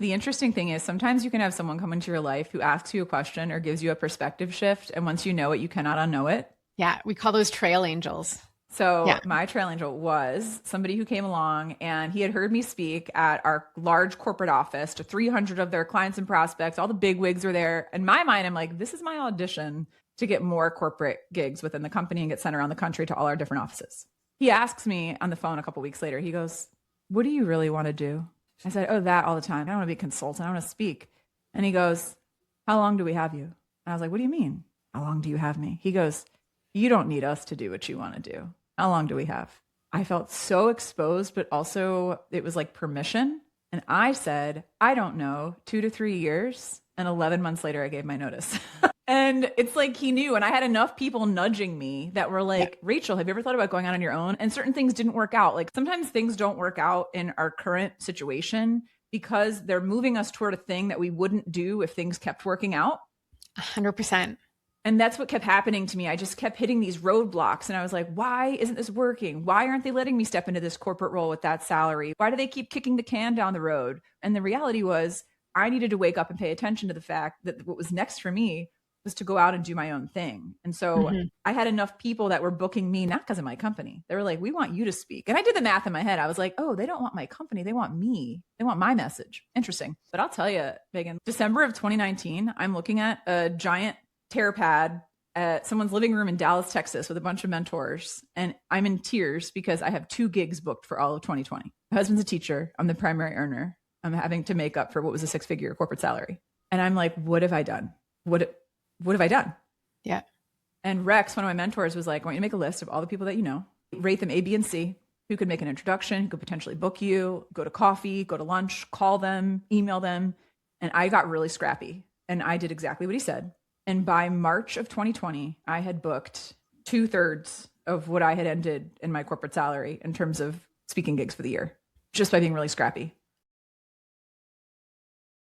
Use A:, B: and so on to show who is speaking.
A: The interesting thing is sometimes you can have someone come into your life who asks you a question or gives you a perspective shift. And once you know it, you cannot unknow it.
B: Yeah, we call those trail angels.
A: So
B: Yeah.
A: my trail angel was somebody who came along and he had heard me speak at our large corporate office to 300 of their clients and prospects. All the big wigs are there. In my mind, I'm like, this is my audition to get more corporate gigs within the company and get sent around the country to all our different offices. He asks me on the phone a couple weeks later, he goes, what do you really want to do? I said, oh, that all the time. I don't want to be a consultant. I want to speak. And he goes, how long do we have you? And I was like, what do you mean? How long do you have me? He goes, you don't need us to do what you want to do. How long do we have? I felt so exposed, but also it was like permission. And I said, I don't know, 2 to 3 years. And 11 months later, I gave my notice. And it's like he knew. And I had enough people nudging me that were like, Rachel, have you ever thought about going out on your own? And certain things didn't work out. Like sometimes things don't work out in our current situation because they're moving us toward a thing that we wouldn't do if things kept working out.
B: 100%.
A: And that's what kept happening to me. I just kept hitting these roadblocks. And I was like, why isn't this working? Why aren't they letting me step into this corporate role with that salary? Why do they keep kicking the can down the road? And the reality was I needed to wake up and pay attention to the fact that what was next for me was to go out and do my own thing. And so I had enough people that were booking me, not because of my company. They were like, we want you to speak. And I did the math in my head. I was like, oh, they don't want my company. They want me. They want my message. Interesting. But I'll tell you, Megan, December of 2019, I'm looking at a giant tear pad at someone's living room in Dallas, Texas with a bunch of mentors. And I'm in tears because I have 2 gigs booked for all of 2020. My husband's a teacher. I'm the primary earner. I'm having to make up for what was a 6-figure corporate salary. And I'm like, what have I done? What have I done?
B: Yeah.
A: And Rex, one of my mentors, was like, I want you to make a list of all the people that you know, rate them A, B, and C, who could make an introduction, who could potentially book you, go to coffee, go to lunch, call them, email them. And I got really scrappy. And I did exactly what he said. And by March of 2020, I had booked 2/3 of what I had ended in my corporate salary in terms of speaking gigs for the year, just by being really scrappy.